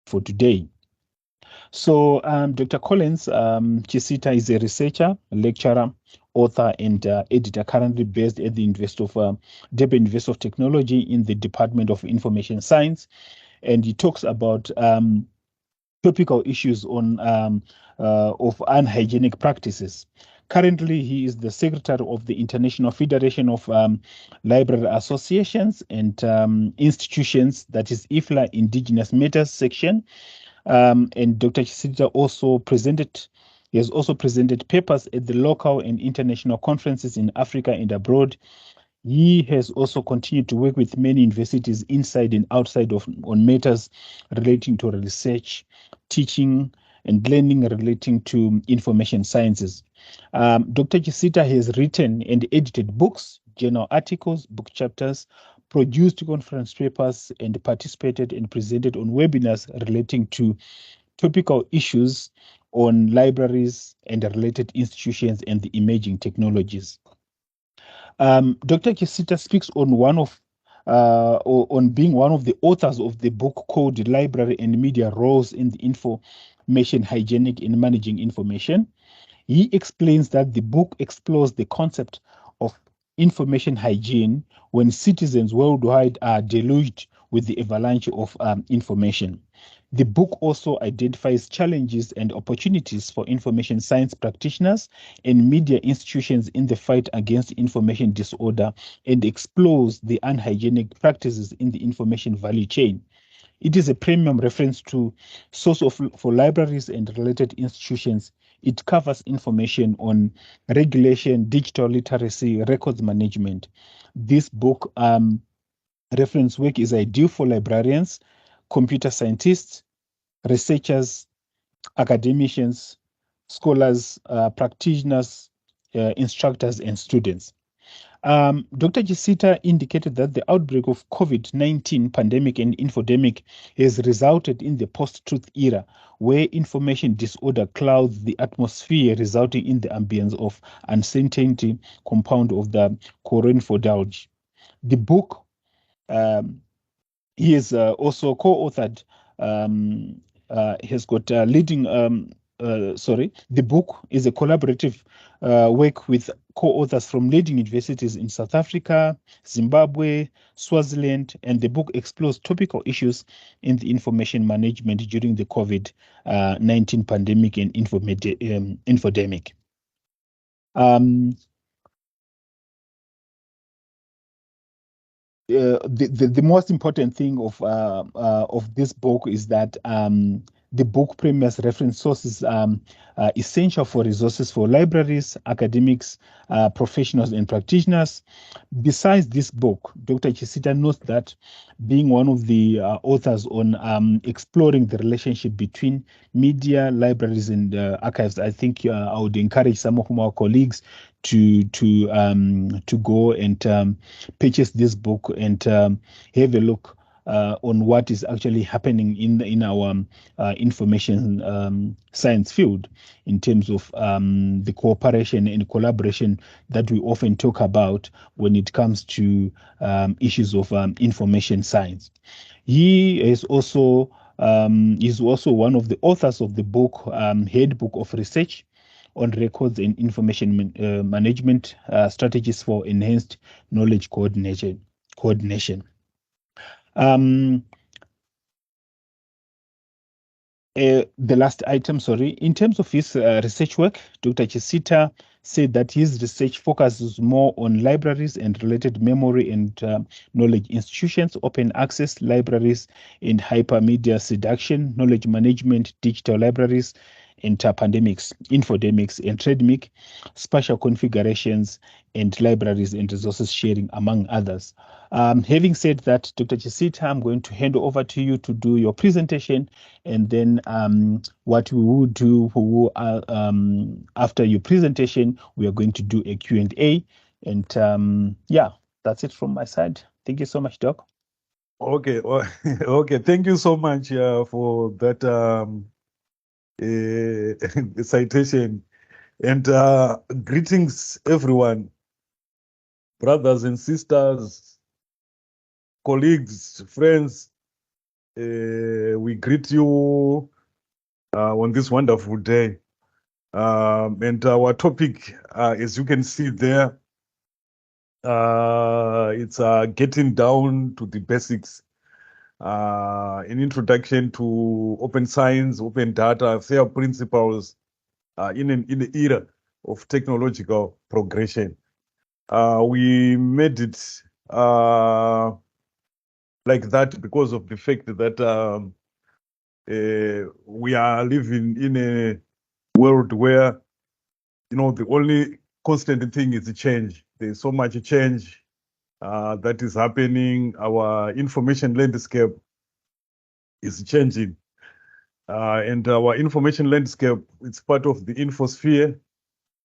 for today. So Dr. Collence Chisita is a researcher, lecturer, author, and editor currently based at the Durban University of Technology in the Department of Information Science. And he talks about topical issues on of unhygienic practices. Currently, he is the secretary of the International Federation of Library Associations and Institutions, that is IFLA Indigenous Matters section. And Dr. Chisita has also presented papers at the local and international conferences in Africa and abroad. He has also continued to work with many universities inside and outside on matters relating to research, teaching, and learning relating to information sciences. Dr. Chisita has written and edited books, journal articles, book chapters, produced conference papers, and participated and presented on webinars relating to topical issues on libraries and related institutions and the emerging technologies. Dr. Chisita speaks on on being one of the authors of the book called Library and Media Roles in the Information Hygienic in Managing Information. He explains that the book explores the concept of information hygiene when citizens worldwide are deluged with the avalanche of information. The book also identifies challenges and opportunities for information science practitioners and media institutions in the fight against information disorder and explores the unhygienic practices in the information value chain. It is a premium reference to for libraries and related institutions. It covers information on regulation, digital literacy, records management. This book reference work is ideal for librarians, computer scientists, researchers, academicians, scholars, practitioners, instructors, and students. Dr. Chisita indicated that the outbreak of COVID-19 pandemic and infodemic has resulted in the post-truth era, where information disorder clouds the atmosphere, resulting in the ambience of uncertainty, compound of the coronfodalge. The book he is also co-authored, has got leading, the book is a collaborative work with co-authors from leading universities in South Africa, Zimbabwe, Swaziland, and the book explores topical issues in the information management during the COVID-19 pandemic and infodemic. The most important thing of this book is that the book premiums reference sources essential for resources for libraries, academics, professionals, and practitioners. Besides this book, Dr. Chisita notes that being one of the authors on exploring the relationship between media, libraries, and archives, I think I would encourage some of our colleagues to go and purchase this book and have a look on what is actually happening in our information science field in terms of the cooperation and collaboration that we often talk about when it comes to issues of information science. He is also one of the authors of the book Handbook of Research on Records and Information Management Strategies for Enhanced Knowledge Coordination. The last item, in terms of his research work, Dr. Chisita said that his research focuses more on libraries and related memory and knowledge institutions, open access libraries and hypermedia seduction, knowledge management, digital libraries, interpandemics, infodemics, and trademic, spatial configurations, and libraries and resources sharing, among others. Having said that, Dr. Chisita, I'm going to hand over to you to do your presentation, and then what we will do after your presentation, we are going to do a Q&A, and yeah, that's it from my side. Thank you so much, Doc. Okay, okay. Thank you so much for that citation, and greetings everyone, brothers and sisters, colleagues, friends, We greet you on this wonderful day. And our topic, as you can see there, it's getting down to the basics, an introduction to open science, open data, fair principles in the era of technological progression. We made it like that because of the fact that we are living in a world where, the only constant thing is change. There's so much change that is happening. Our information landscape is changing. And our information landscape, it's part of the infosphere,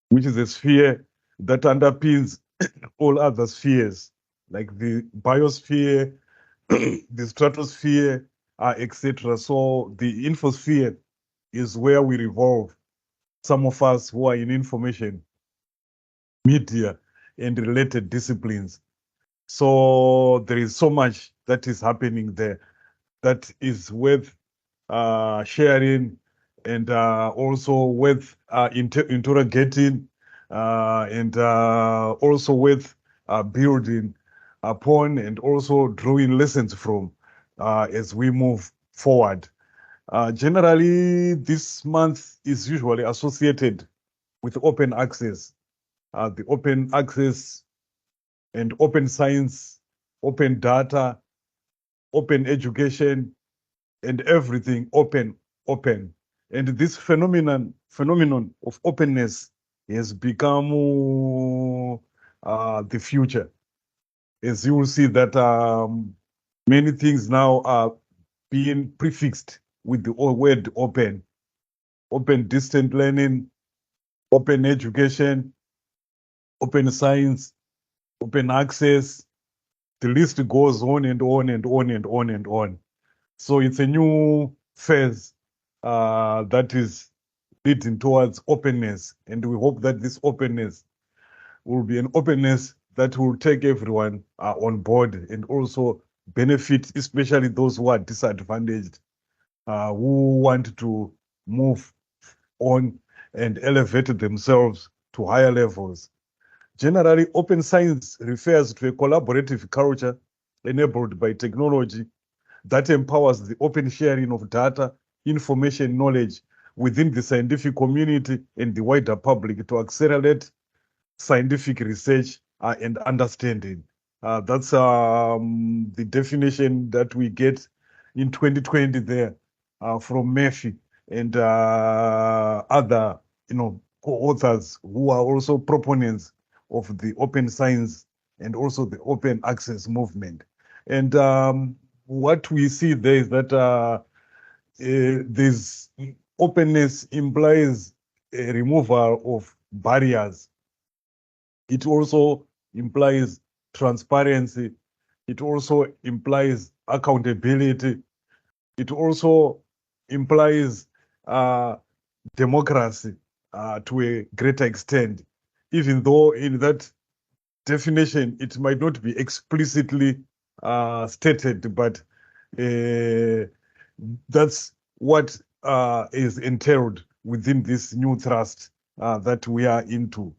which is a sphere that underpins all other spheres, like the biosphere, the stratosphere, etc. So the infosphere is where we revolve. Some of us who are in information, media, and related disciplines. So there is so much that is happening there that is worth sharing and also worth interrogating and also worth building upon and also drawing lessons from as we move forward. Generally, this month is usually associated with open access, the open access and open science, open data, open education, and everything open. And this phenomenon of openness has become the future. As you will see that many things now are being prefixed with the word open. Open distant learning, open education, open science, open access. The list goes on and on and on and on and on. So it's a new phase that is leading towards openness. And we hope that this openness will be an openness that will take everyone on board and also benefit, especially those who are disadvantaged, who want to move on and elevate themselves to higher levels. Generally, open science refers to a collaborative culture enabled by technology that empowers the open sharing of data, information, knowledge within the scientific community and the wider public to accelerate scientific research and understanding. That's the definition that we get in 2020 there from Murphy and other, co-authors who are also proponents of the open science and also the open access movement. And what we see there is that this openness implies a removal of barriers. It also implies transparency. It also implies accountability. It also implies uh, democracy to a greater extent, even though in that definition it might not be explicitly stated, but uh, that's what is entailed within this new trust that we are into.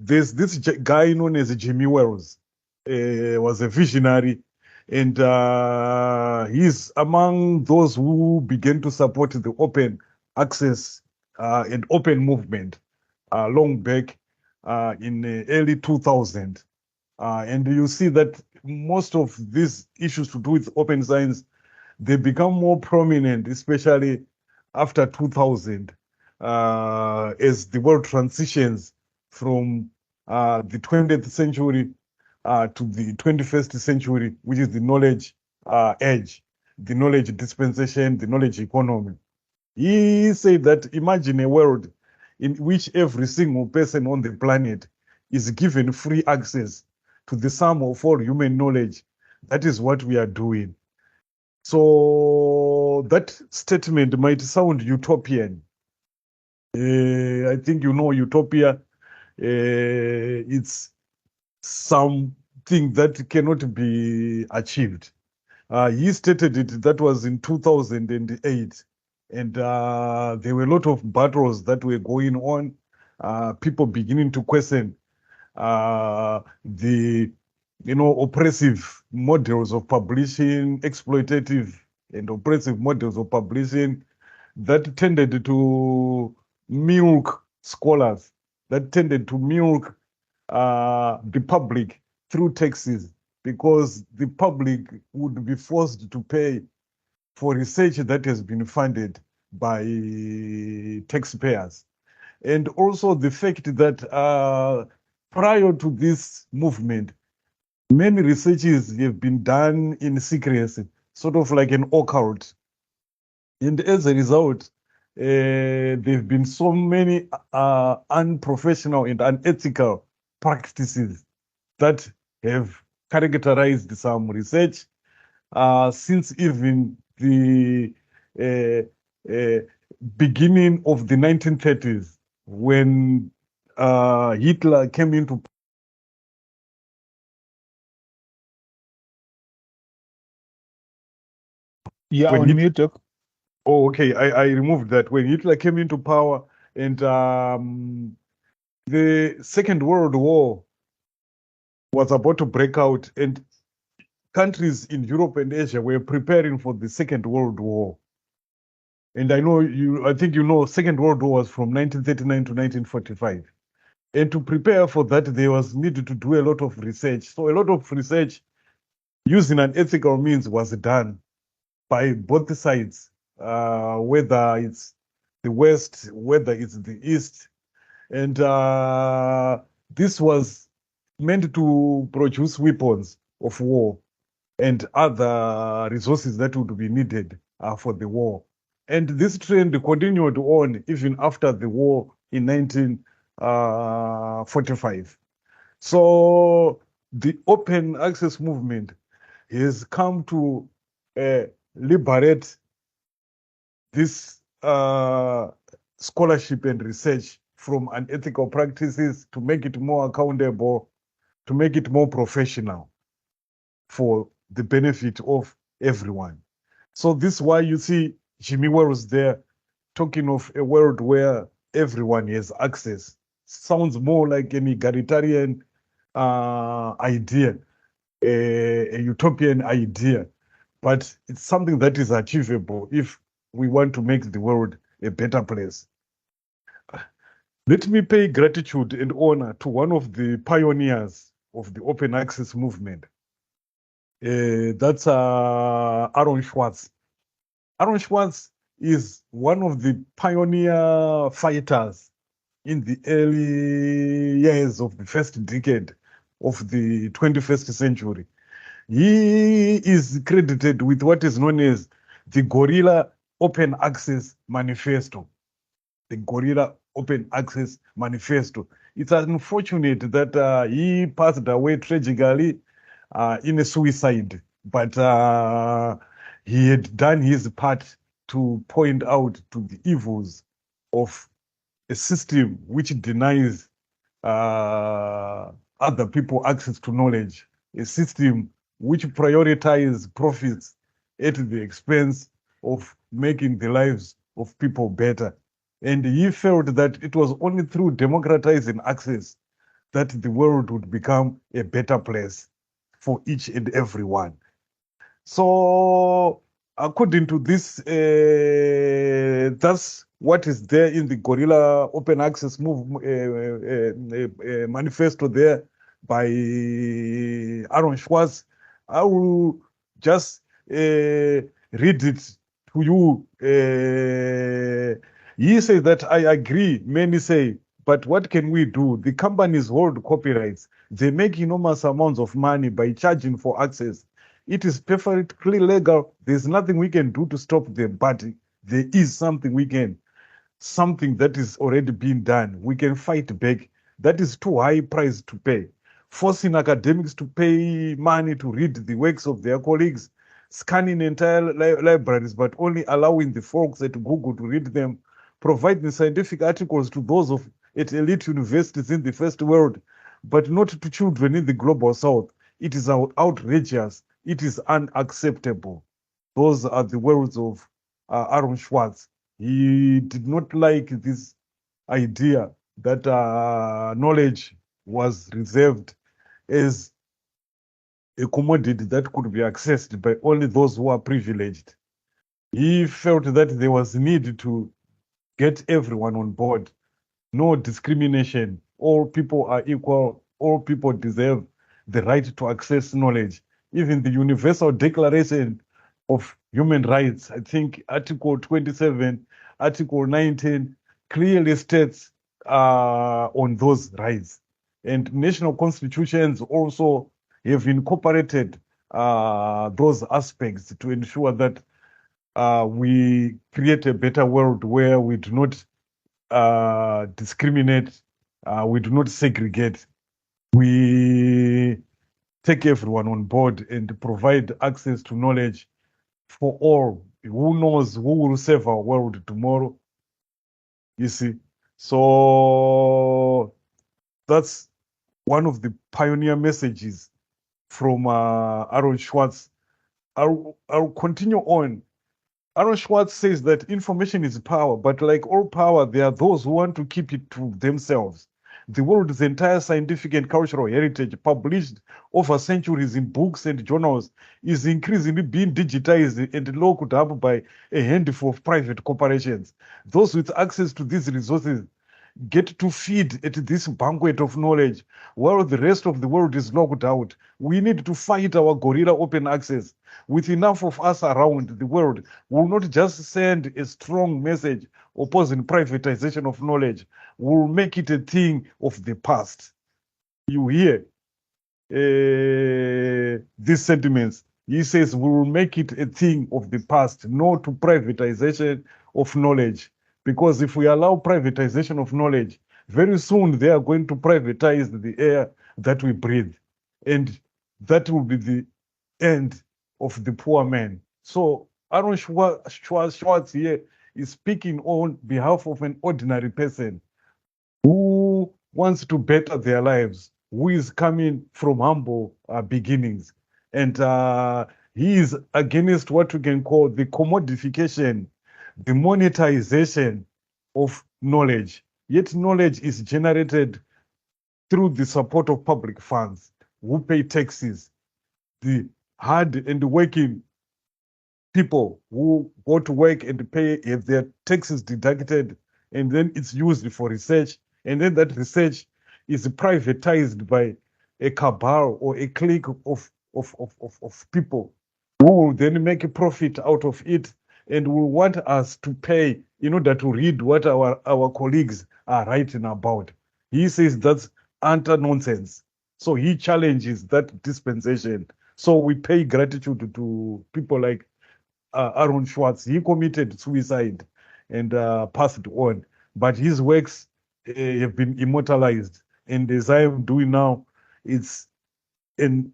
There's this guy known as Jimmy Wells, was a visionary, and he's among those who began to support the open access and open movement long back in early 2000. And you see that most of these issues to do with open science, they become more prominent, especially after 2000, as the world transitions from the 20th century to the 21st century, which is the knowledge age, the knowledge dispensation, the knowledge economy. He said that imagine a world in which every single person on the planet is given free access to the sum of all human knowledge. That is what we are doing. So that statement might sound utopian. I think you know utopia. It's something that cannot be achieved. He stated it, that was in 2008. And there were a lot of battles that were going on, people beginning to question the oppressive models of publishing, exploitative and oppressive models of publishing that tended to milk scholars, that tended to milk the public through taxes, because the public would be forced to pay for research that has been funded by taxpayers. And also the fact that prior to this movement, many researches have been done in secrecy, sort of like an occult. And as a result, there have been so many unprofessional and unethical practices that have characterized some research since even the uh, uh, beginning of the 1930s, when Hitler came into Yeah, when on Hitler, mute, Doc. oh, okay, I removed that. When Hitler came into power, and the Second World War was about to break out, and countries in Europe and Asia were preparing for the Second World War. And I think Second World War was from 1939 to 1945. And to prepare for that, there was needed to do a lot of research. So a lot of research using an ethical means was done by both sides, whether it's the West, whether it's the East. And this was meant to produce weapons of war and other resources that would be needed for the war. And this trend continued on even after the war in 1945. So the open access movement has come to uh, liberate this scholarship and research from unethical practices, to make it more accountable, to make it more professional for the benefit of everyone. So this is why you see Jimmy Wells there talking of a world where everyone has access. Sounds more like an egalitarian idea, a utopian idea, but it's something that is achievable if we want to make the world a better place. Let me pay gratitude and honor to one of the pioneers of the open access movement. That's Aaron Schwartz. Aaron Schwartz is one of the pioneer fighters in the early years of the first decade of the 21st century. He is credited with what is known as the Gorilla Open Access Manifesto. The Gorilla Open Access Manifesto. It's unfortunate that he passed away tragically in a suicide, but he had done his part to point out to the evils of a system which denies other people access to knowledge, a system which prioritizes profits at the expense of making the lives of people better. And he felt that it was only through democratizing access that the world would become a better place for each and every one. So, according to this, that's what is there in the Gorilla Open Access Manifesto there by Aaron Schwartz. I will just read it to you. He says that I agree. Many say, but what can we do? The companies hold copyrights. They make enormous amounts of money by charging for access. It is perfectly legal. There's nothing we can do to stop them, but there is something that is already being done. We can fight back. That is too high price to pay. Forcing academics to pay money to read the works of their colleagues, scanning entire libraries, but only allowing the folks at Google to read them, providing scientific articles to those at elite universities in the first world, but not to children in the global south. It is outrageous. It is unacceptable. Those are the words of Aaron Schwartz. He did not like this idea that knowledge was reserved as a commodity that could be accessed by only those who are privileged. He felt that there was need to get everyone on board. No discrimination. All people are equal. All people deserve the right to access knowledge. Even the Universal Declaration of Human Rights, I think Article 27, Article 19, clearly states on those rights. And national constitutions also have incorporated those aspects to ensure that we create a better world where we do not discriminate, we do not segregate. We take everyone on board and provide access to knowledge for all. Who knows who will save our world tomorrow? You see, so that's one of the pioneer messages from Aaron Schwartz. I'll continue on. Aaron Schwartz says that information is power, but like all power, there are those who want to keep it to themselves. The world's entire scientific and cultural heritage, published over centuries in books and journals, is increasingly being digitized and locked up by a handful of private corporations. Those with access to these resources get to feed at this banquet of knowledge while the rest of the world is locked out. We need to fight our gorilla open access. With enough of us around the world, we will not just send a strong message opposing privatization of knowledge, we will make it a thing of the past. You hear these sentiments. He says we will make it a thing of the past, no to privatization of knowledge. Because if we allow privatization of knowledge, very soon they are going to privatize the air that we breathe. And that will be the end of the poor man. So Aaron Schwartz here is speaking on behalf of an ordinary person who wants to better their lives, who is coming from humble beginnings. And he is against what we can call the commodification, the monetization of knowledge. Yet knowledge is generated through the support of public funds who pay taxes. The hard and working people who go to work and pay have their taxes deducted, and then it's used for research, and then that research is privatized by a cabal or a clique of people who will then make a profit out of it and will want us to pay in order to read what our colleagues are writing about. He says that's utter nonsense. So he challenges that dispensation. So we pay gratitude to people like Aaron Schwartz. He committed suicide and passed on, but his works have been immortalized. And as I am doing now, it's I'm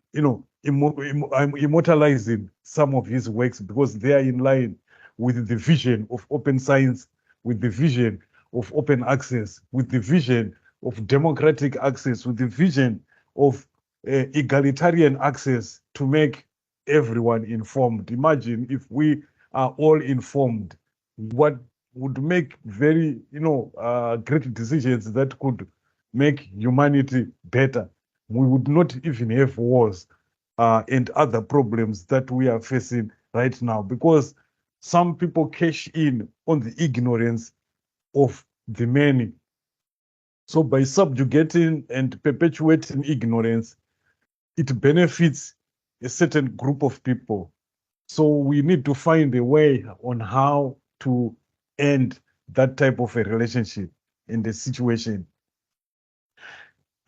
immortalizing some of his works because they are in line with the vision of open science, with the vision of open access, with the vision of democratic access, with the vision of egalitarian access to make everyone informed. Imagine if we are all informed, what would make very, great decisions that could make humanity better. We would not even have wars and other problems that we are facing right now because some people cash in on the ignorance of the many. So by subjugating and perpetuating ignorance, it benefits a certain group of people. So we need to find a way on how to end that type of a relationship in the situation.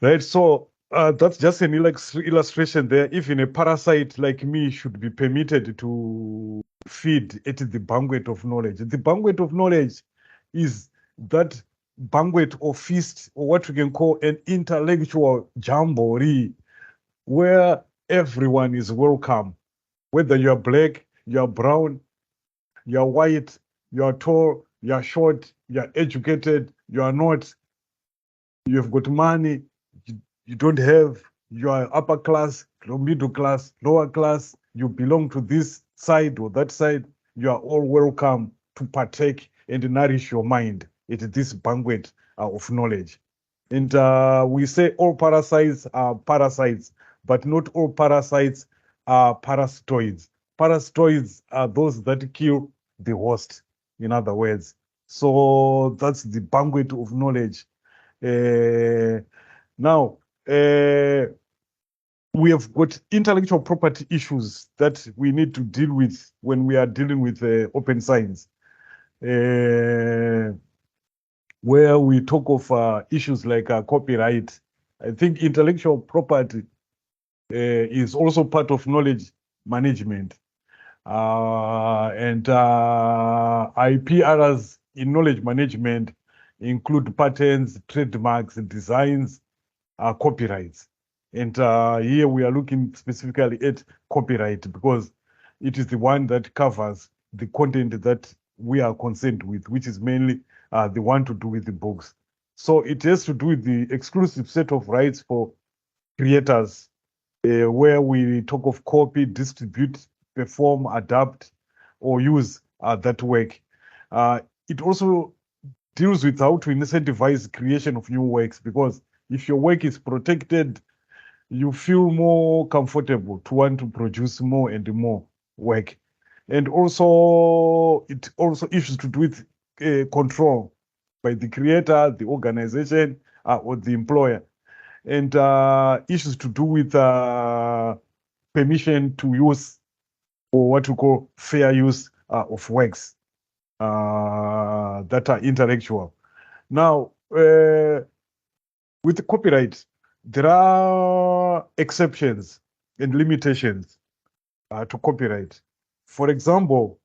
Right? So that's just an illustration there. Even a parasite like me should be permitted to feed at the banquet of knowledge. The banquet of knowledge is that banquet or feast, or what we can call an intellectual jamboree, where everyone is welcome, whether you're black, you're brown, you're white, you're tall, you're short, you're educated, you're not, you've got money, you don't have, you are upper class, middle class, lower class, you belong to this side or that side, you are all welcome to partake and nourish your mind at this banquet of knowledge. And we say all parasites are parasites, but not all parasites are parasitoids. Parasitoids are those that kill the host, in other words. So that's the banquet of knowledge. Now, we have got intellectual property issues that we need to deal with when we are dealing with open science, where we talk of issues like copyright. I think intellectual property is also part of knowledge management. And IP errors in knowledge management include patents, trademarks, designs, copyrights. And here we are looking specifically at copyright because it is the one that covers the content that we are concerned with, which is mainly the one to do with the books. So it has to do with the exclusive set of rights for creators, where we talk of copy, distribute, perform, adapt, or use that work. It also deals with how to incentivize creation of new works, because if your work is protected, you feel more comfortable to want to produce more and more work. And also, it also issues to do with control by the creator, the organization, or the employer, and issues to do with permission to use, or what we call fair use of works that are intellectual. Now, with the copyright, there are exceptions and limitations to copyright. For example,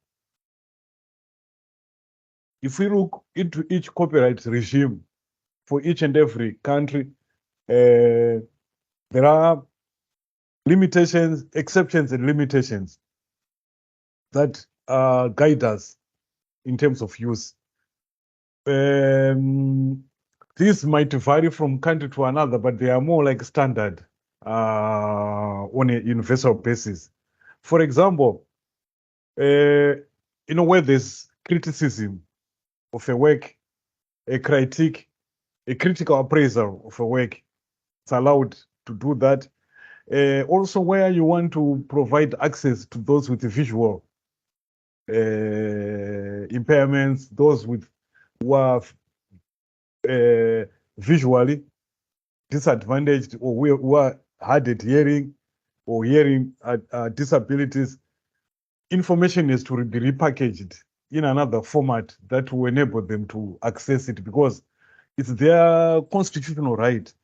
if we look into each copyright regime for each and every country, there are limitations, exceptions, and limitations that guide us in terms of use. These might vary from country to another, but they are more like standard on a universal basis. For example, where there's criticism of a work, a critique, a critical appraisal of a work, it's allowed to do that. Also, where you want to provide access to those with visual impairments, those with who are visually disadvantaged, or who are hard at hearing, or hearing disabilities, information is to be repackaged in another format that will enable them to access it, because it's their constitutional right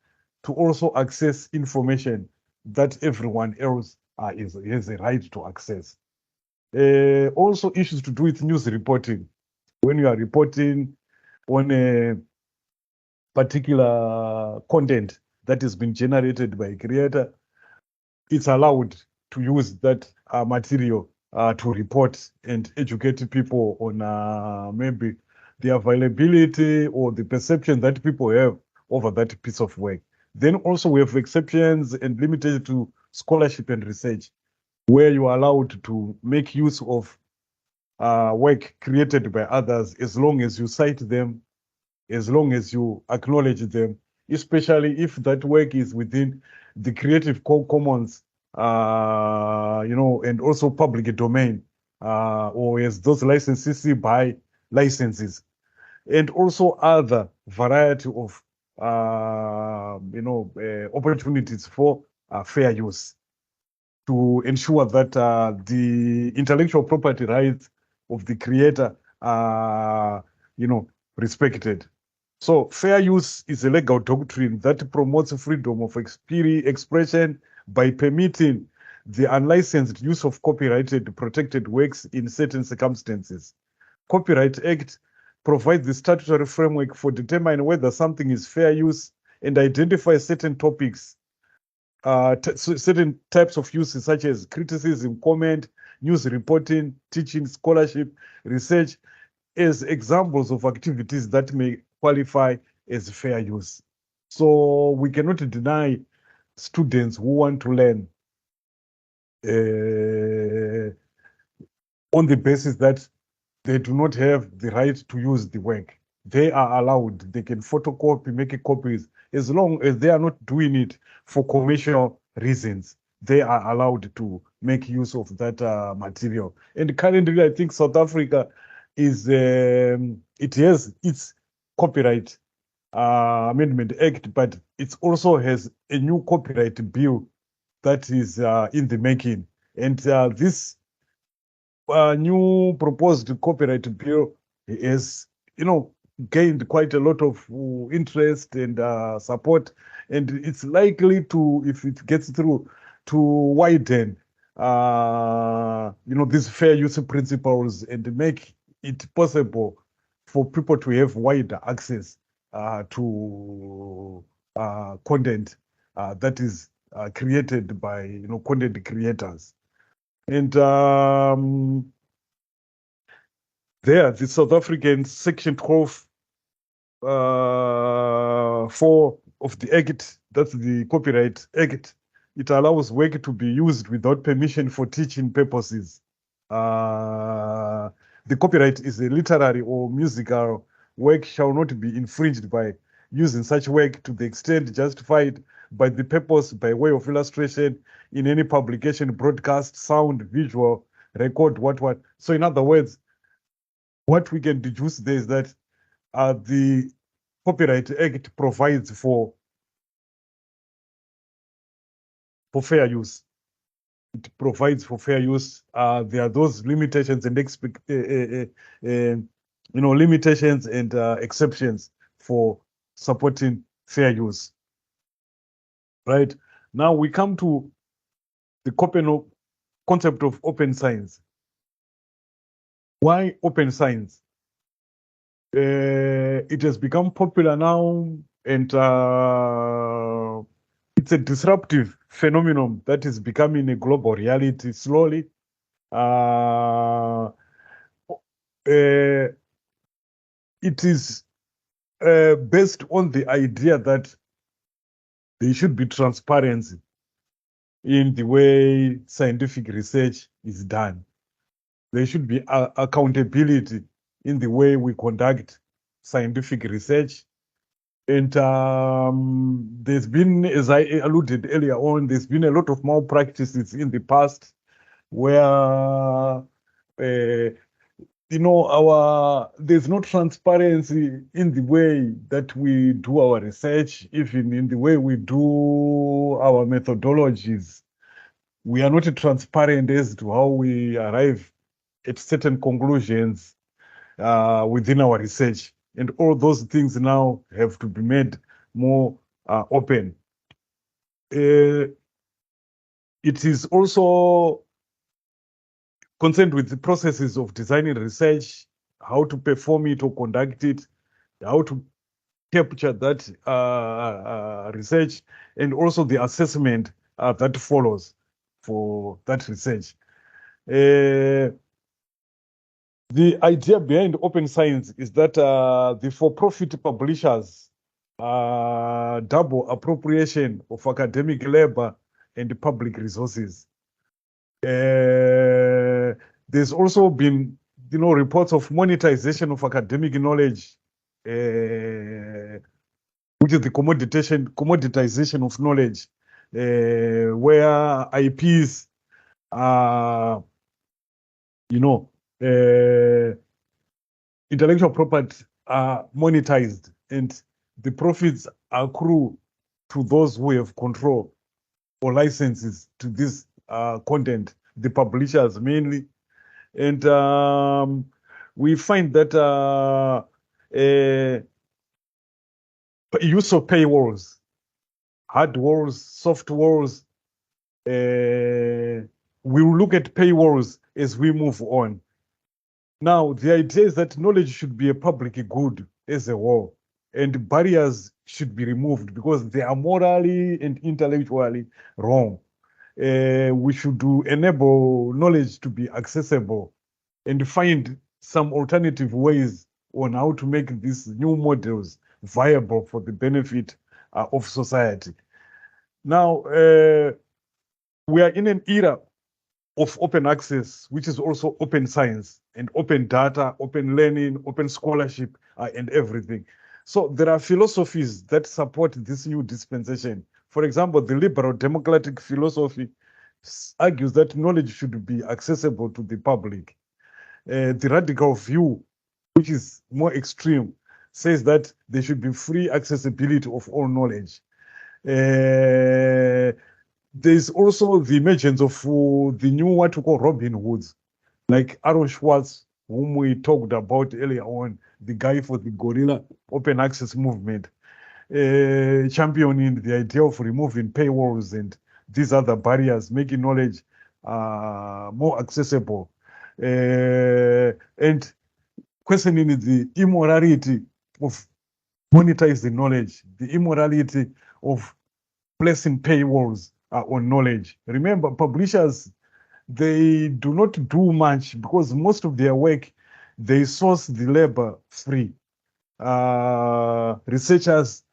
to also access information that everyone else has a right to access. Also, issues to do with news reporting. When you are reporting on a particular content that has been generated by a creator, it's allowed to use that material to report and educate people on maybe the availability or the perception that people have over that piece of work. Then also we have exceptions and limited to scholarship and research, where you are allowed to make use of work created by others as long as you cite them, as long as you acknowledge them, especially if that work is within the Creative Commons, and also public domain, or as those licenses by licenses, and also other variety of, opportunities for fair use, to ensure that the intellectual property rights of the creator are, respected. So fair use is a legal doctrine that promotes freedom of expression by permitting the unlicensed use of copyrighted protected works in certain circumstances. Copyright Act provides the statutory framework for determining whether something is fair use and identifies certain topics, certain types of uses such as criticism, comment, news reporting, teaching, scholarship, research, as examples of activities that may qualify as fair use. So we cannot deny students who want to learn on the basis that they do not have the right to use the work. They are allowed, they can photocopy, make copies, as long as they are not doing it for commercial reasons. They are allowed to make use of that material. And currently, I think South Africa is, it has its copyright Amendment Act, but it also has a new copyright bill that is in the making. And this new proposed copyright bill has, gained quite a lot of interest and support, and it's likely to, if it gets through, to widen, these fair use principles and make it possible for people to have wider access to content that is created by, content creators. And there, the South African Section 12 4 of the Act, that's the Copyright Act, it allows work to be used without permission for teaching purposes. The copyright is a literary or musical work shall not be infringed by using such work to the extent justified by the purpose by way of illustration in any publication, broadcast, sound, visual, record, what. So in other words, what we can deduce there is that the Copyright Act provides for fair use. It provides for fair use. There are those limitations and limitations and exceptions for supporting fair use. Right now, we come to the concept of open science. Why open science? It has become popular now, and it's a disruptive phenomenon that is becoming a global reality slowly. It is based on the idea that there should be transparency in the way scientific research is done. There should be accountability in the way we conduct scientific research. And there's been, as I alluded earlier on, there's been a lot of malpractices in the past where, there's no transparency in the way that we do our research, even in the way we do our methodologies. We are not transparent as to how we arrive at certain conclusions within our research. And all those things now have to be made more open. It is also concerned with the processes of designing research, how to perform it or conduct it, how to capture that research, and also the assessment that follows for that research. The idea behind open science is that the for-profit publishers double appropriation of academic labor and public resources. There's also been, reports of monetization of academic knowledge, which is the commoditization of knowledge, where IPs are, intellectual property are monetized and the profits accrue to those who have control or licenses to this content, the publishers mainly. And we find that use of paywalls, hard walls, soft walls, we'll look at paywalls as we move on. Now, the idea is that knowledge should be a public good as a whole, and barriers should be removed because they are morally and intellectually wrong. We should enable knowledge to be accessible and find some alternative ways on how to make these new models viable for the benefit of society. Now, we are in an era of open access, which is also open science and open data, open learning, open scholarship, and everything. So there are philosophies that support this new dispensation. For example, the liberal democratic philosophy argues that knowledge should be accessible to the public. The radical view, which is more extreme, says that there should be free accessibility of all knowledge. There's also the emergence of the new what we call Robin Hoods, like Aaron Schwartz, whom we talked about earlier on, the guy for the Gorilla Open Access movement, championing the idea of removing paywalls and these other barriers, making knowledge more accessible, and questioning the immorality of monetizing knowledge, the immorality of placing paywalls on knowledge. Remember, publishers, they do not do much because most of their work, they source the labor free. Researchers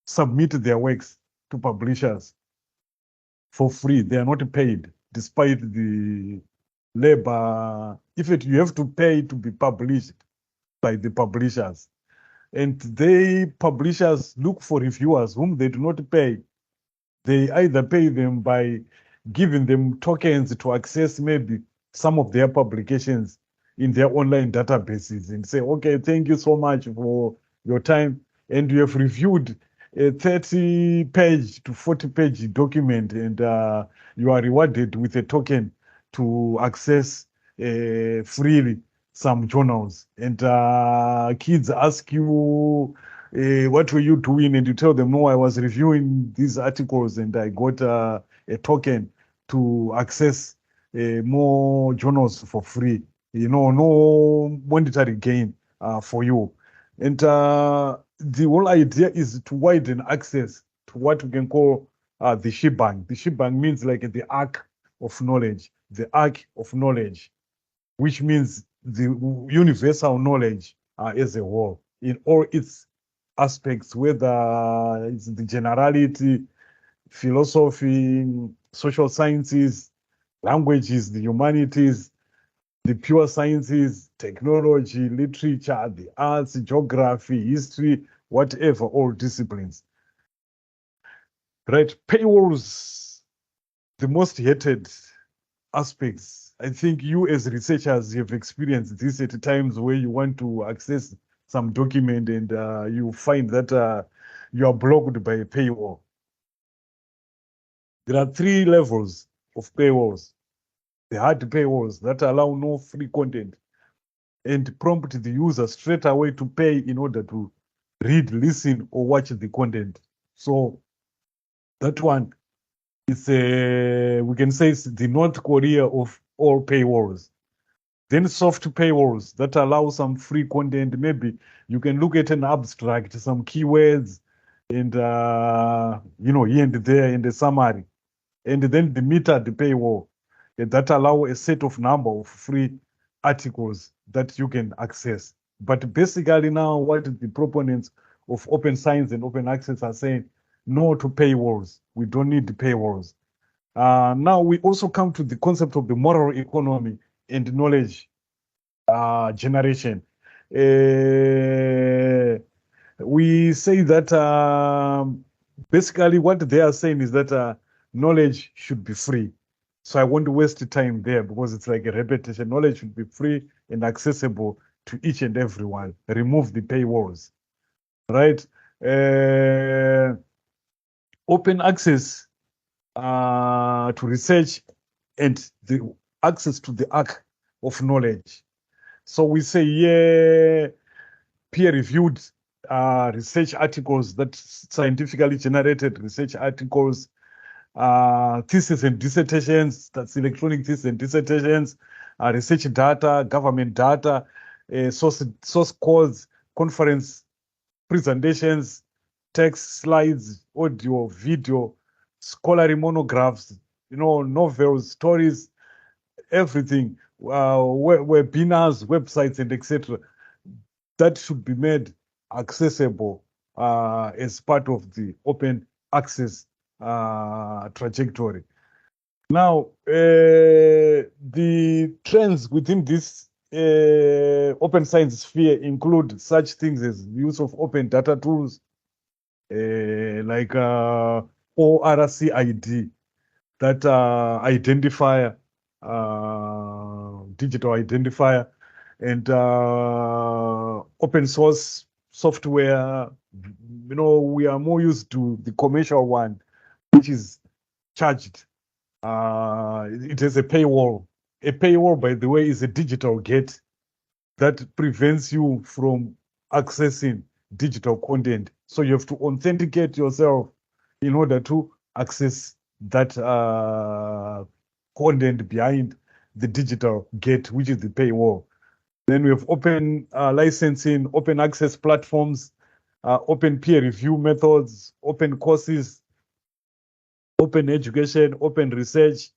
submit their works to publishers for free. They are not paid despite the labor. If you have to pay to be published by the publishers. And publishers look for reviewers whom they do not pay. They either pay them by giving them tokens to access maybe some of their publications in their online databases and say, okay, thank you so much for your time. And you have reviewed a 30-page to 40-page document, and you are rewarded with a token to access freely some journals. And kids ask you, what were you doing? And you tell them, no, I was reviewing these articles and I got a token to access more journals for free. No monetary gain for you. And the whole idea is to widen access to what we can call the shebang. The shebang means like the arc of knowledge, which means the universal knowledge as a whole in all its aspects, whether it's the generality, philosophy, social sciences, languages, the humanities, the pure sciences, technology, literature, the arts, geography, history, whatever, all disciplines. Right? Paywalls, the most hated aspects. I think you as researchers have experienced this at times where you want to access some document and you find that you are blocked by a paywall. There are 3 levels of paywalls. The hard paywalls that allow no free content and prompt the user straight away to pay in order to read, listen, or watch the content. So that one is we can say it's the North Korea of all paywalls. Then soft paywalls that allow some free content. Maybe you can look at an abstract, some keywords, and here and there in the summary. And then the metered paywall that allow a set of number of free articles that you can access. But basically now what the proponents of open science and open access are saying, no to paywalls. We don't need the paywalls. Now we also come to the concept of the moral economy and knowledge generation. We say that basically what they are saying is that knowledge should be free. So I won't waste time there because it's like a repetition. Knowledge should be free and accessible to each and everyone. Remove the paywalls, right? Open access to research and the access to the arc of knowledge. So we say, yeah, peer-reviewed research articles, that scientifically generated research articles, thesis and dissertations, that's electronic thesis and dissertations, research data, government data, source codes, conference presentations, text, slides, audio, video, scholarly monographs, novels, stories, everything, webinars, websites, and etc. That should be made accessible as part of the open access trajectory. Now, the trends within this open science sphere include such things as use of open data tools, like ORCID, that identifier, digital identifier, and open source software. We are more used to the commercial one, which is charged. It has a paywall. A paywall, by the way, is a digital gate that prevents you from accessing digital content. So you have to authenticate yourself in order to access that content behind the digital gate, which is the paywall. Then we have open licensing, open access platforms, open peer review methods, open courses, open education, open research,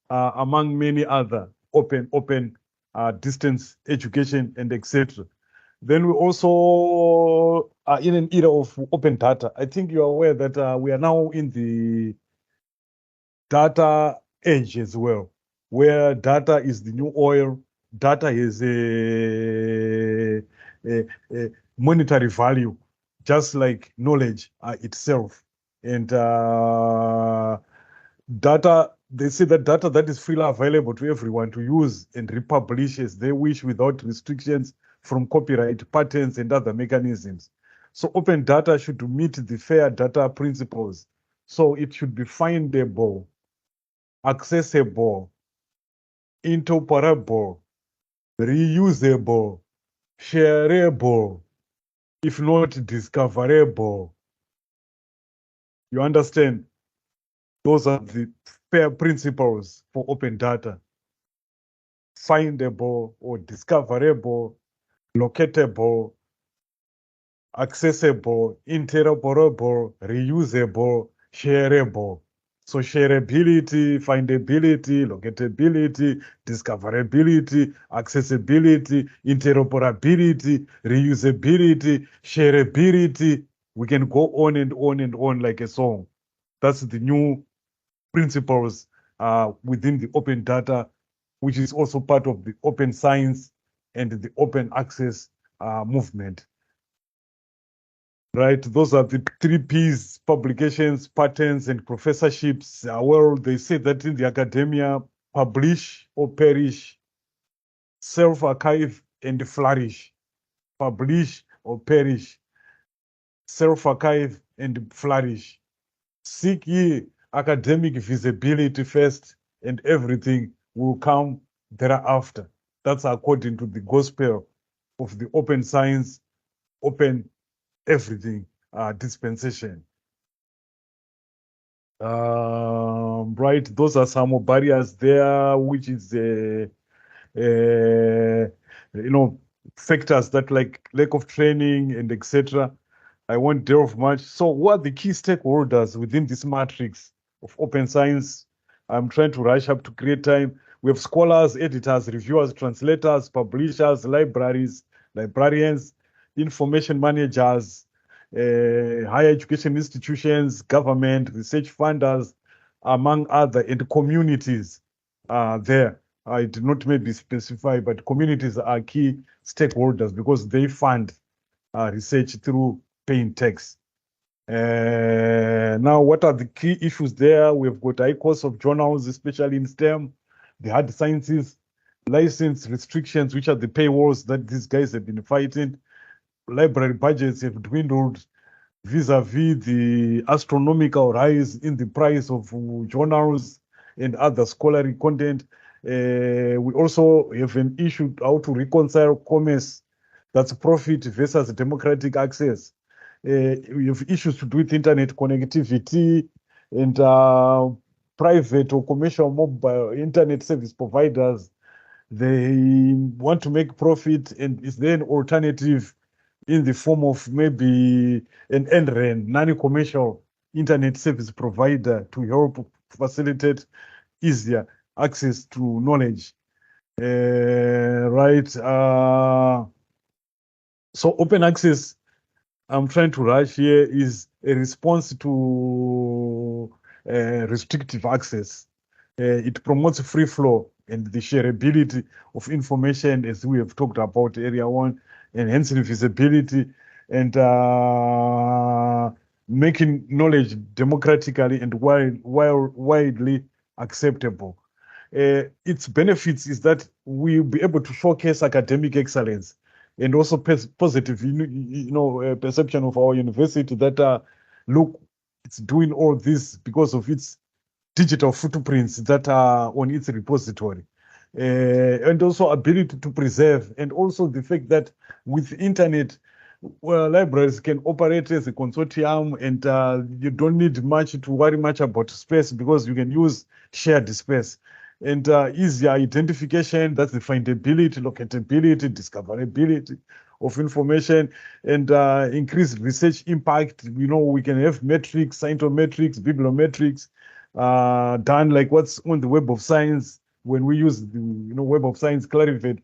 among many other open distance education and etc. Then we also are in an era of open data. I think you are aware that we are now in the data age as well, where data is the new oil. Data is a monetary value, just like knowledge itself. And data, they say that data that is freely available to everyone to use and republish as they wish without restrictions from copyright, patents, and other mechanisms. So open data should meet the fair data principles. So it should be findable, accessible, interoperable, reusable, shareable, if not discoverable. You understand? Those are the fair principles for open data. Findable or discoverable, locatable, accessible, interoperable, reusable, shareable. So shareability, findability, locatability, discoverability, accessibility, interoperability, reusability, shareability. We can go on and on and on like a song. That's the new principles within the open data, which is also part of the open science and the open access movement. Right, those are the 3 Ps: publications, patents, and professorships. Well, they say that in the academia, publish or perish, self-archive and flourish. Publish or perish, self-archive and flourish. Seek ye academic visibility first, and everything will come thereafter. That's according to the gospel of the open science, open everything dispensation. Right, those are some barriers there, which is you know, factors that like lack of training and etc. I won't delve much. So what are the key stakeholders within this matrix of open science? I'm trying to rush up to create time. We have scholars, editors, reviewers, translators, publishers, libraries, librarians, information managers, higher education institutions, government, research funders, among other, and communities there. I did not maybe specify, but communities are key stakeholders because they fund research through paying tax. Now, what are the key issues there? We've got high cost of journals, especially in STEM, the hard sciences, license restrictions, which are the paywalls that these guys have been fighting. Library budgets have dwindled vis-a-vis the astronomical rise in the price of journals and other scholarly content. We also have an issue how to reconcile commerce, that's profit versus democratic access. We have issues to do with internet connectivity and private or commercial mobile internet service providers. They want to make profit, and is there an alternative in the form of maybe an NREN, non-commercial internet service provider, to help facilitate easier access to knowledge? Right. So open access, I'm trying to rush here, is a response to restrictive access. It promotes free flow and the shareability of information, as we have talked about earlier on, enhancing visibility and making knowledge democratically and widely acceptable. Its benefits is that we'll be able to showcase academic excellence and also positive, perception of our university that look, it's doing all this because of its digital footprints that are on its repository. And also ability to preserve, and also the fact that with the internet, well, libraries can operate as a consortium, and you don't need much to worry much about space because you can use shared space. And easier identification, that's the findability, locatability, discoverability of information, and increased research impact. We can have metrics, scientometrics, bibliometrics, done like what's on the Web of Science when we use the Web of Science Clarivate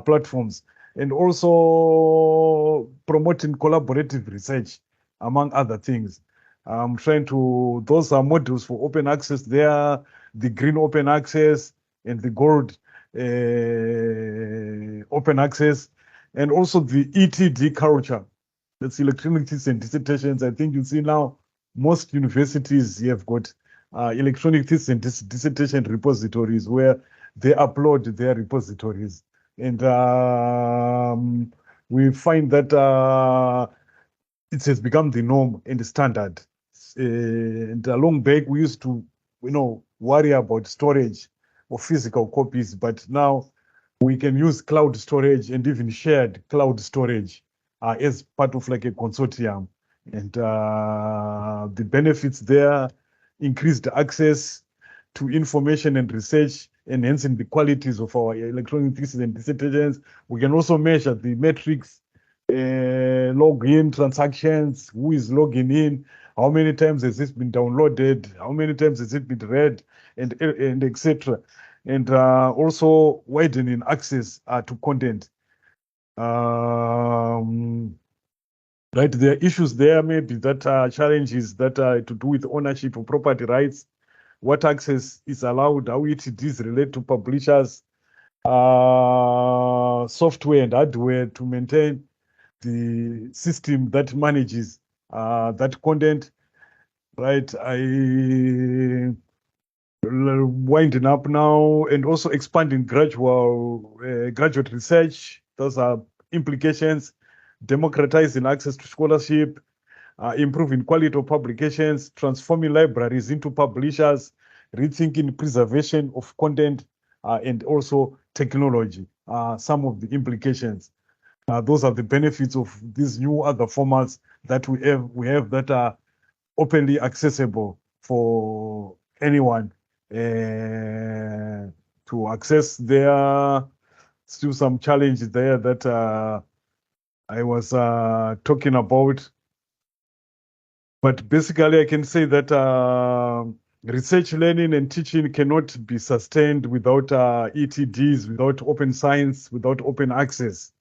platforms, and also promoting collaborative research, among other things. I'm trying to, those are modules for open access there, the green open access and the gold open access, and also the ETD culture. That's electronic thesis and dissertations. I think you see now most universities have got electronic thesis and dissertation repositories where they upload their repositories. And we find that it has become the norm and the standard. And long back, we used to, worry about storage of physical copies, but now we can use cloud storage and even shared cloud storage as part of like a consortium. And the benefits there, increased access to information and research, enhancing the qualities of our electronic thesis and dissertations. We can also measure the metrics, login transactions, who is logging in, how many times has this been downloaded, how many times has it been read, and etc. And also widening access to content. Right, there are issues there, maybe that challenges that to do with ownership of property rights, what access is allowed, how ETDs relate to publishers, software and hardware to maintain the system that manages that content. Right, I winding up now, and also expanding graduate research. Those are implications. Democratizing access to scholarship, improving quality of publications, transforming libraries into publishers, rethinking preservation of content, and also technology. Some of the implications. Those are the benefits of these new other formats that we have that are openly accessible for anyone to access. There are still some challenges there that I was talking about. But basically, I can say that research, learning, and teaching cannot be sustained without ETDs, without open science, without open access.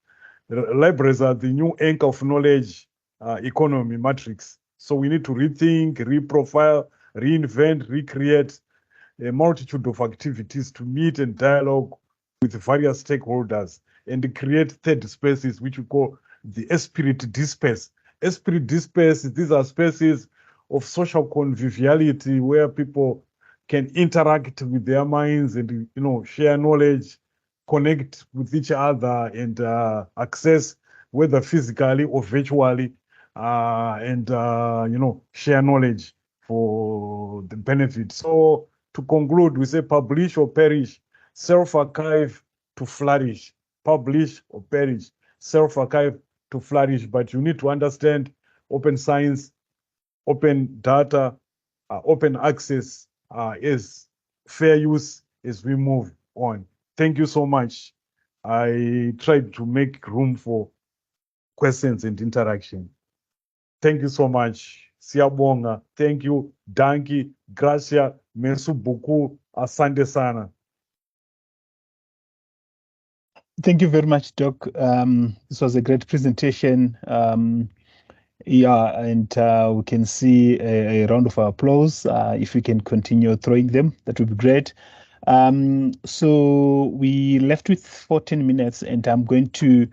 Libraries are the new anchor of knowledge economy matrix. So we need to rethink, reprofile, reinvent, recreate a multitude of activities to meet and dialogue with various stakeholders and create third spaces, which we call the esprit disperse. Esprit disperse, these are spaces of social conviviality where people can interact with their minds and share knowledge, connect with each other, and access, whether physically or virtually, and share knowledge for the benefit. So to conclude, we say publish or perish, self-archive to flourish. Publish or perish, self-archive to flourish. But you need to understand open science, open data, open access is fair use as we move on. Thank you so much. I tried to make room for questions and interaction. Thank you so much. Siyabonga. Thank you. Danki. Gracia. Merci beaucoup. Asante sana. Thank you very much, Doc. This was a great presentation. Yeah, and we can see a round of applause. If we can continue throwing them, that would be great. So we left with 14 minutes, and I'm going to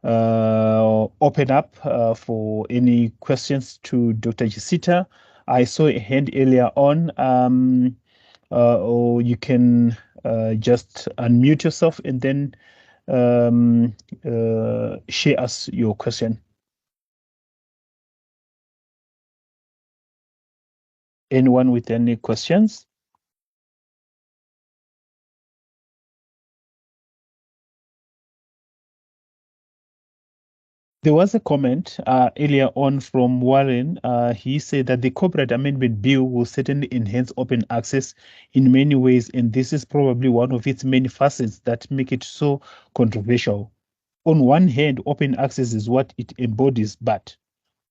open up for any questions to Dr. Jisita. I saw a hand earlier on, or you can just unmute yourself and then share us your question. Anyone with any questions? There was a comment earlier on from Warren. He said that the Copyright Amendment Bill will certainly enhance open access in many ways, and this is probably one of its many facets that make it so controversial. On one hand, open access is what it embodies, but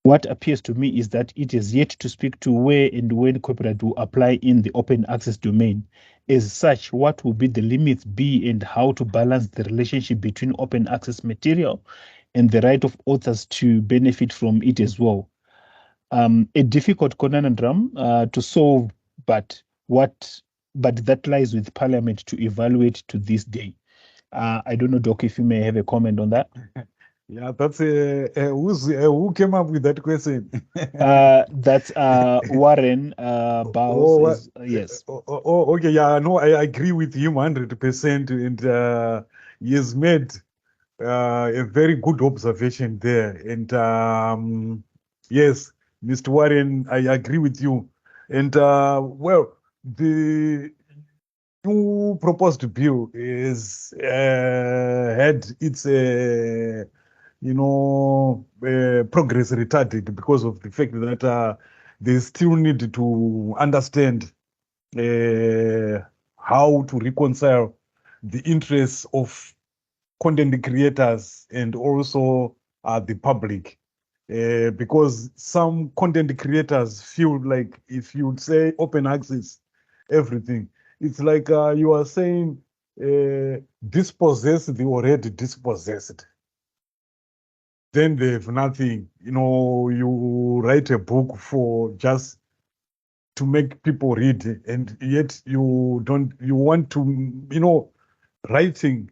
what appears to me is that it is yet to speak to where and when copyright will apply in the open access domain. As such, what will be the limits be and how to balance the relationship between open access material and the right of authors to benefit from it as well. A difficult conundrum to solve, but that lies with Parliament to evaluate to this day. I don't know, Doc, if you may have a comment on that. Yeah, that's who came up with that question? That's Warren Bowles Oh, is yes. okay. Yeah, no, I agree with him 100%, and he has made a very good observation there. And yes, Mr. Warren, I agree with you. And well, the new proposed bill is had its progress retarded because of the fact that they still need to understand uh, how to reconcile the interests of content creators and also the public. Because some content creators feel like if you say open access, everything, it's like you are saying dispossess the already dispossessed. Then they have nothing. You write a book for just to make people read, and yet you want to, writing,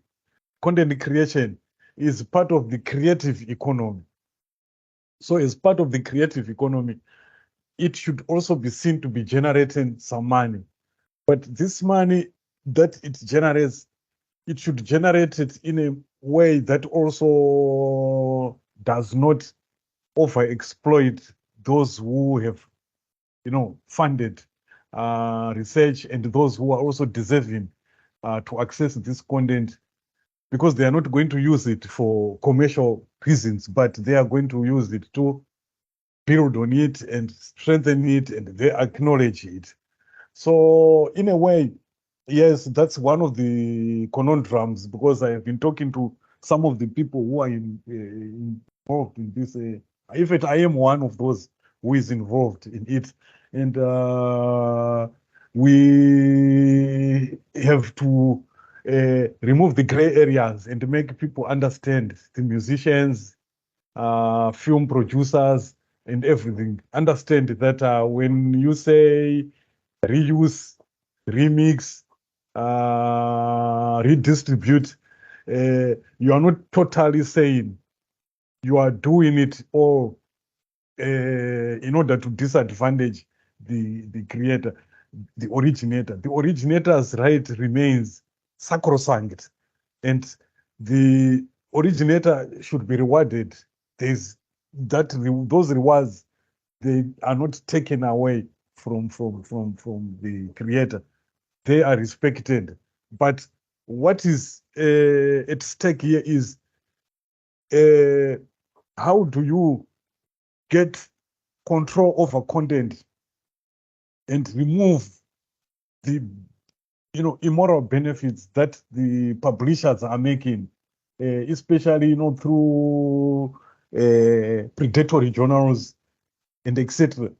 content creation is part of the creative economy. So as part of the creative economy, it should also be seen to be generating some money. But this money that it generates, it should generate it in a way that also does not overexploit those who have, funded research and those who are also deserving to access this content, because they are not going to use it for commercial reasons, but they are going to use it to build on it and strengthen it, and they acknowledge it. So in a way, yes, that's one of the conundrums, because I have been talking to some of the people who are involved in this. In fact, I am one of those who is involved in it. And we have to remove the gray areas and make people understand, the musicians, film producers, and everything. Understand that when you say reuse, remix, redistribute, you are not totally saying you are doing it all in order to disadvantage the creator, the originator. The originator's right remains sacrosanct, and the originator should be rewarded. There's those rewards, they are not taken away from the creator. They are respected. But what is at stake here is how do you get control over content and remove the immoral benefits that the publishers are making, especially through predatory journals and etc.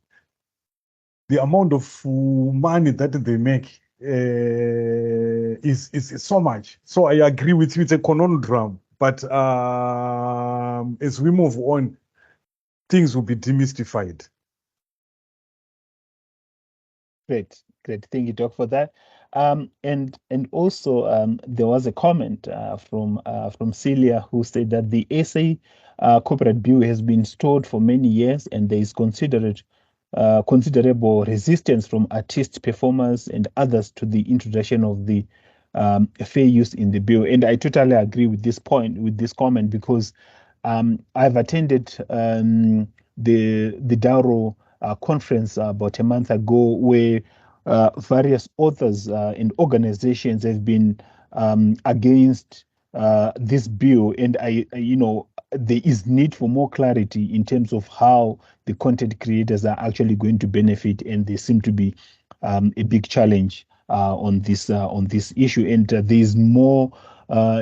The amount of money that they make is so much. So I agree with you, it's a conundrum. But as we move on, things will be demystified. Great. Thank you, Doc, for that. And also there was a comment from Celia who said that the SA corporate bill has been stored for many years, and there is considerable resistance from artists, performers, and others to the introduction of the fair use in the bill. And I totally agree with this point, with this comment, because I've attended the Daro conference about a month ago, where various authors and organizations have been against this bill, and there is need for more clarity in terms of how the content creators are actually going to benefit, and there seem to be a big challenge on this issue, and there is more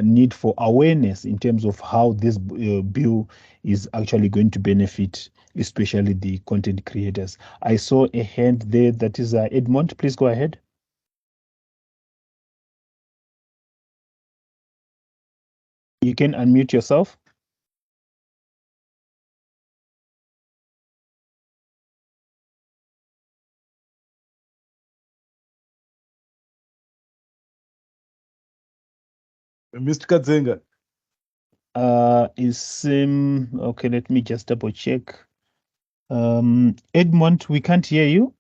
need for awareness in terms of how this bill is actually going to benefit, especially the content creators. I saw a hand there. That is Edmond. Please go ahead. You can unmute yourself. Mr. Kadzenga. Okay, let me just double check. Edmond, we can't hear you.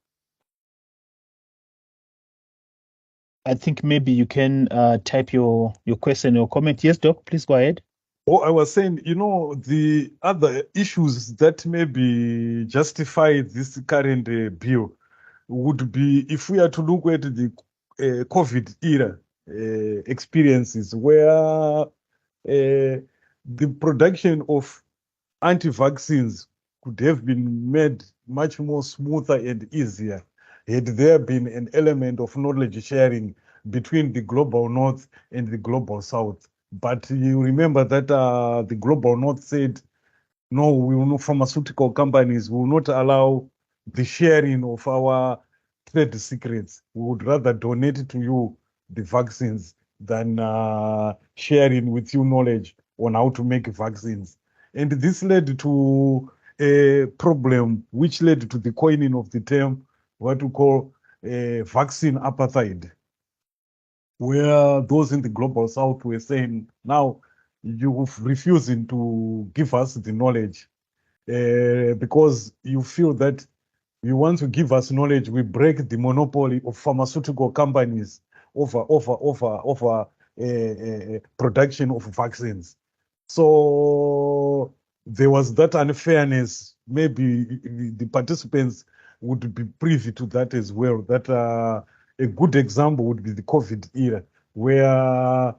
I think maybe you can type your question or comment. Yes, Doc, please go ahead. Oh, I was saying, the other issues that maybe justify this current bill would be if we are to look at the COVID era experiences where the production of anti-vaccines could have been made much more smoother and easier had there been an element of knowledge sharing between the global north and the global south. But you remember that the global north said, no, we will not, pharmaceutical companies will not allow the sharing of our trade secrets. We would rather donate to you the vaccines than sharing with you knowledge on how to make vaccines. And this led to a problem which led to the coining of the term, what we call vaccine apartheid, where those in the global south were saying, now you're refusing to give us the knowledge because you feel that you want to give us knowledge, we break the monopoly of pharmaceutical companies over production of vaccines. So there was that unfairness. Maybe the participants would be privy to that as well. That a good example would be the COVID era, where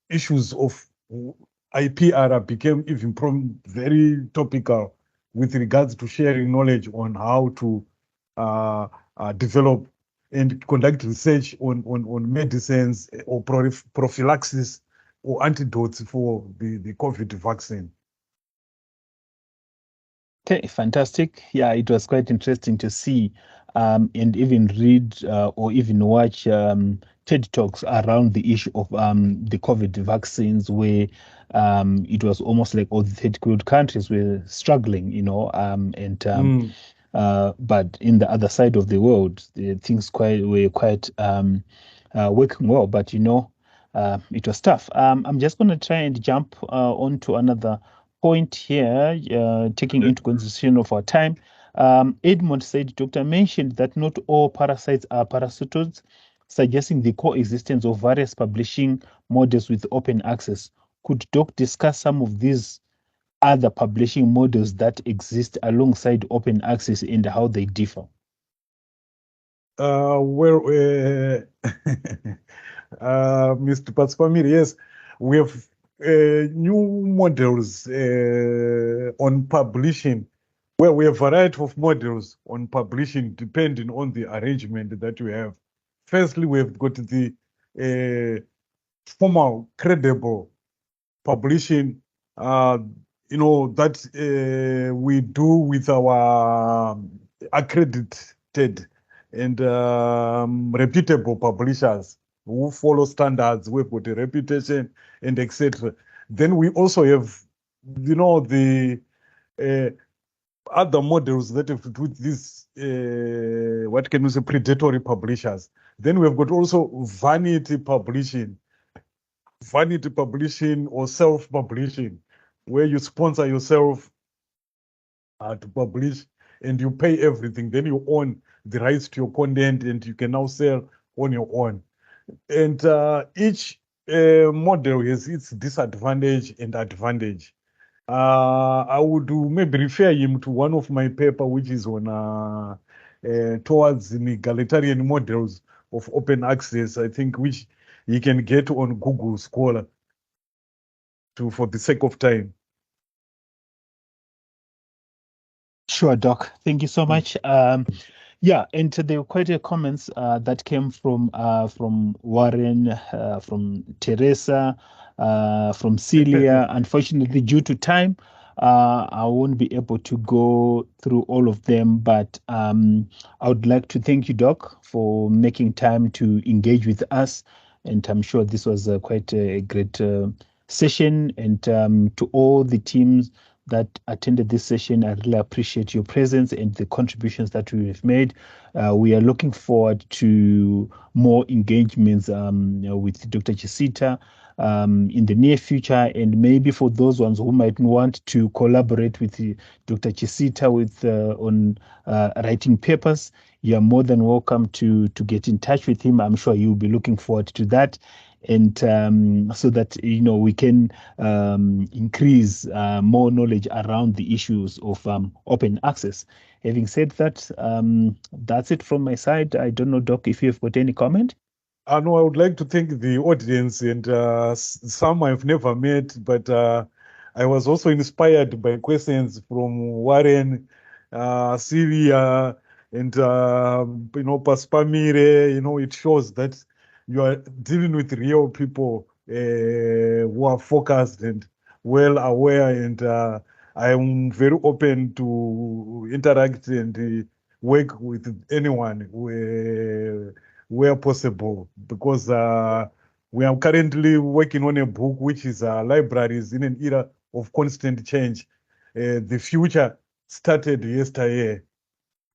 issues of IPR became even very topical with regards to sharing knowledge on how to develop and conduct research on medicines or prophylaxis or antidotes for the COVID vaccine. Okay, fantastic. Yeah, it was quite interesting to see and even read or even watch TED Talks around the issue of the COVID vaccines, where it was almost like all the third world countries were struggling, but in the other side of the world, things were quite working well. But it was tough. I'm just going to try and jump onto another point here, taking into consideration of our time. Edmond said, Doctor mentioned that not all parasites are parasitoids, suggesting the coexistence of various publishing models with open access. Could Doc discuss some of these other publishing models that exist alongside open access and how they differ? Mr. Patspamir, yes, we have new models on publishing, where we have a variety of models on publishing depending on the arrangement that we have. Firstly, we have got the formal, credible publishing, that we do with our accredited and reputable publishers who follow standards, we've got a reputation and etc. Then we also have, the other models that have to do with these, what can we say, predatory publishers. Then we've got also vanity publishing or self-publishing, where you sponsor yourself to publish and you pay everything. Then you own the rights to your content and you can now sell on your own. And each model has its disadvantage and advantage. I would maybe refer him to one of my paper, which is on towards the egalitarian models of open access, I think, which you can get on Google Scholar for the sake of time. Sure, Doc. Thank you so much. Yeah, and there were quite a comments that came from Warren, from Teresa, from Celia. Unfortunately, due to time, I won't be able to go through all of them, but I would like to thank you, Doc, for making time to engage with us. And I'm sure this was quite a great session. And to all the teams that attended this session, I really appreciate your presence and the contributions that we have made. We are looking forward to more engagements with Dr. Chisita in the near future, and maybe for those ones who might want to collaborate with Dr. Chisita on writing papers, you are more than welcome to get in touch with him. I'm sure you'll be looking forward to that. And so that we can increase more knowledge around the issues of open access. Having said that, that's it from my side. I don't know, Doc, if you've got any comment. No, I would like to thank the audience and some I've never met, but I was also inspired by questions from Warren, Syria, and Paspamire. It shows that you are dealing with real people who are focused and well aware, and I am very open to interact and work with anyone where possible, because we are currently working on a book which is libraries in an era of constant change. The future started yesterday.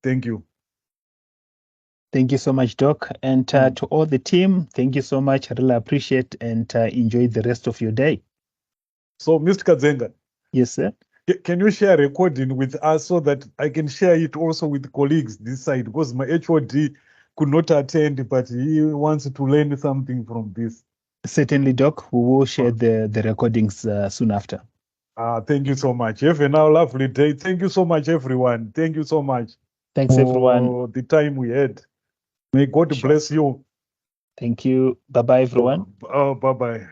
Thank you. Thank you so much, Doc. And to all the team, thank you so much. I really appreciate and enjoy the rest of your day. So, Mr. Kadzenga. Yes, sir. Can you share a recording with us so that I can share it also with colleagues this side? Because my HOD could not attend, but he wants to learn something from this. Certainly, Doc. We will share the recordings soon after. Thank you so much. Have a now lovely day. Thank you so much, everyone. Thank you so much. Thanks, everyone. For the time we had. May God bless you. Thank you. Bye-bye, everyone. Bye-bye.